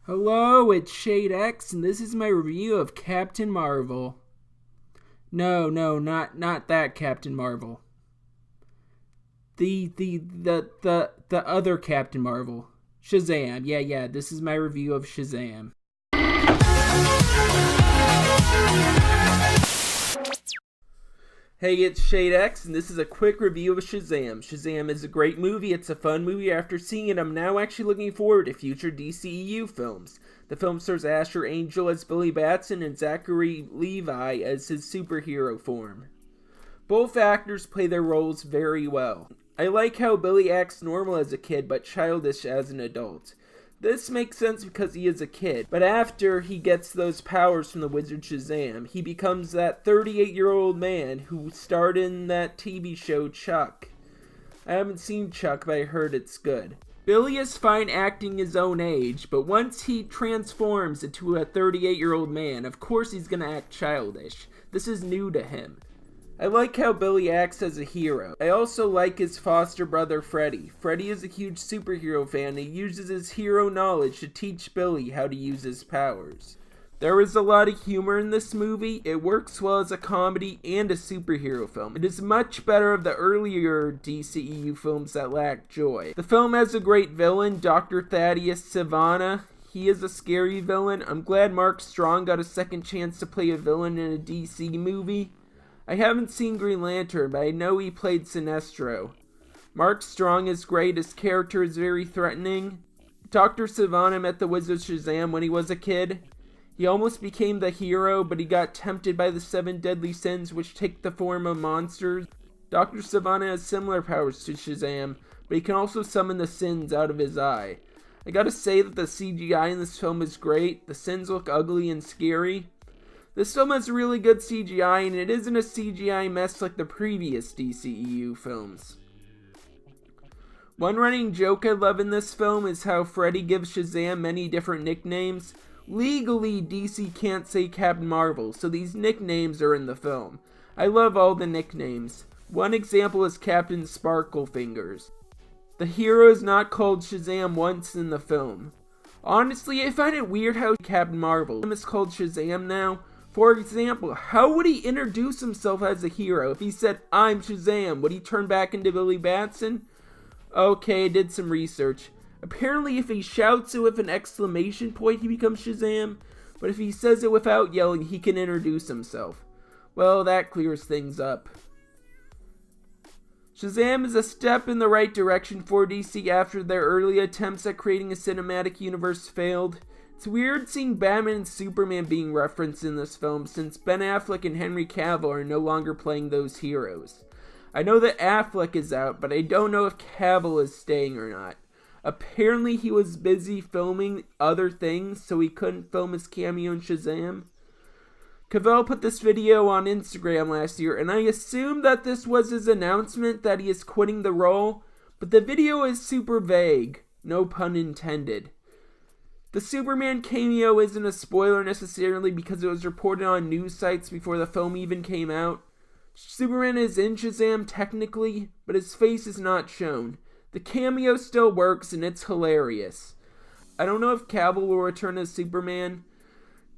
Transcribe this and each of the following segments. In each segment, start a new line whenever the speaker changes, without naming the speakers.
Hello, it's Shade X, and this is my review of Captain Marvel. No, not that Captain Marvel. The other Captain Marvel. Shazam. Yeah, this is my review of Shazam. Hey, it's Shade X, and this is a quick review of Shazam. Shazam is a great movie. It's a fun movie. After seeing it, I'm now actually looking forward to future DCEU films. The film stars Asher Angel as Billy Batson and Zachary Levi as his superhero form. Both actors play their roles very well. I like how Billy acts normal as a kid, but childish as an adult. This makes sense because he is a kid, but after he gets those powers from the wizard Shazam, he becomes that 38-year-old man who starred in that TV show Chuck. I haven't seen Chuck, but I heard it's good. Billy is fine acting his own age, but once he transforms into a 38-year-old man, of course he's gonna act childish. This is new to him. I like how Billy acts as a hero. I also like his foster brother Freddy. Freddy is a huge superhero fan and he uses his hero knowledge to teach Billy how to use his powers. There is a lot of humor in this movie. It works well as a comedy and a superhero film. It is much better of the earlier DCEU films that lack joy. The film has a great villain, Dr. Thaddeus Sivana. He is a scary villain. I'm glad Mark Strong got a second chance to play a villain in a DC movie. I haven't seen Green Lantern, but I know he played Sinestro. Mark Strong is great. His character is very threatening. Dr. Sivana met the wizard Shazam when he was a kid. He almost became the hero, but he got tempted by the 7 deadly sins, which take the form of monsters. Dr. Sivana has similar powers to Shazam, but he can also summon the sins out of his eye. I gotta say that the CGI in this film is great. The sins look ugly and scary. This film has really good CGI, and it isn't a CGI mess like the previous DCEU films. One running joke I love in this film is how Freddy gives Shazam many different nicknames. Legally, DC can't say Captain Marvel, so these nicknames are in the film. I love all the nicknames. One example is Captain Sparkle Fingers. The hero is not called Shazam once in the film. Honestly, I find it weird how Captain Marvel is called Shazam now. For example, how would he introduce himself as a hero? If he said, "I'm Shazam," would he turn back into Billy Batson? Okay, I did some research. Apparently, if he shouts it with an exclamation point, he becomes Shazam. But if he says it without yelling, he can introduce himself. Well, that clears things up. Shazam is a step in the right direction for DC after their early attempts at creating a cinematic universe failed. It's weird seeing Batman and Superman being referenced in this film since Ben Affleck and Henry Cavill are no longer playing those heroes. I know that Affleck is out, but I don't know if Cavill is staying or not. Apparently he was busy filming other things, so he couldn't film his cameo in Shazam. Cavill put this video on Instagram last year, and I assume that this was his announcement that he is quitting the role, but the video is super vague, no pun intended. The Superman cameo isn't a spoiler necessarily because it was reported on news sites before the film even came out. Superman is in Shazam technically, but his face is not shown. The cameo still works and it's hilarious. I don't know if Cavill will return as Superman.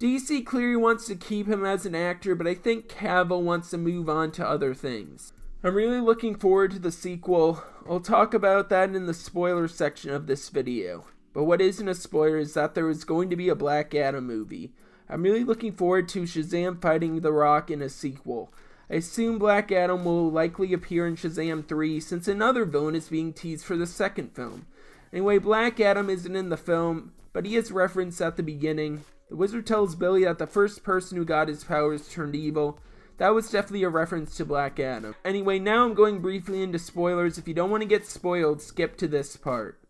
DC clearly wants to keep him as an actor, but I think Cavill wants to move on to other things. I'm really looking forward to the sequel. I'll talk about that in the spoiler section of this video. But what isn't a spoiler is that there is going to be a Black Adam movie. I'm really looking forward to Shazam fighting The Rock in a sequel. I assume Black Adam will likely appear in Shazam 3 since another villain is being teased for the second film. Anyway, Black Adam isn't in the film, but he is referenced at the beginning. The wizard tells Billy that the first person who got his powers turned evil. That was definitely a reference to Black Adam. Anyway, now I'm going briefly into spoilers. If you don't want to get spoiled, skip to this part.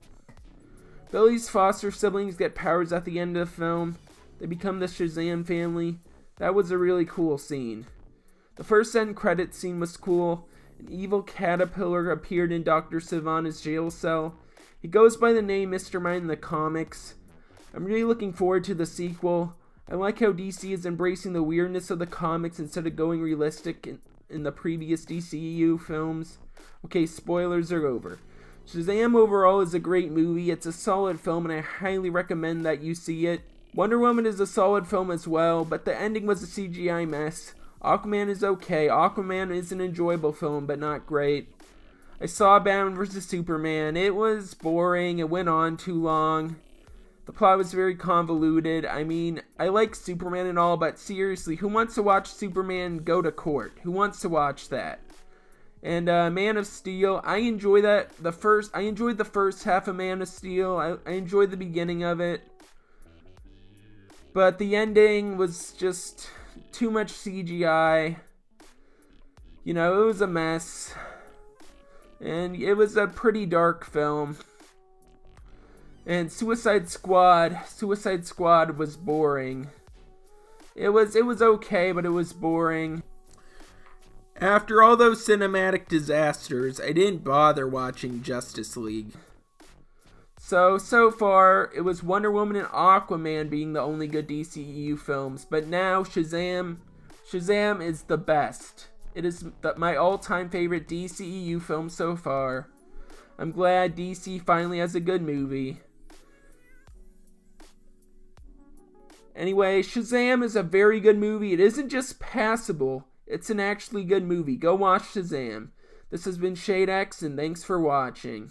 Billy's foster siblings get powers at the end of the film. They become the Shazam family. That was a really cool scene. The first end credits scene was cool. An evil caterpillar appeared in Dr. Sivana's jail cell. He goes by the name Mr. Mind in the comics. I'm really looking forward to the sequel. I like how DC is embracing the weirdness of the comics instead of going realistic in the previous DCEU films. Okay, spoilers are over. Shazam overall is a great movie. It's a solid film, and I highly recommend that you see it. Wonder Woman is a solid film as well, but the ending was a CGI mess. Aquaman is okay. Aquaman is an enjoyable film, but not great. I saw Batman vs. Superman. It was boring. It went on too long. The plot was very convoluted. I mean, I like Superman and all, but seriously, who wants to watch Superman go to court? Who wants to watch that? And Man of Steel, I enjoy that. I enjoyed the first half of Man of Steel. I enjoyed the beginning of it. But the ending was just too much CGI. You know, it was a mess. And it was a pretty dark film. And Suicide Squad was boring. It was okay, but it was boring. After all those cinematic disasters, I didn't bother watching Justice League. So far, it was Wonder Woman and Aquaman being the only good DCEU films, but now Shazam is the best. It is my all-time favorite DCEU film so far. I'm glad DC finally has a good movie. Anyway, Shazam is a very good movie. It isn't just passable. It's an actually good movie. Go watch Shazam. This has been Shade X, and thanks for watching.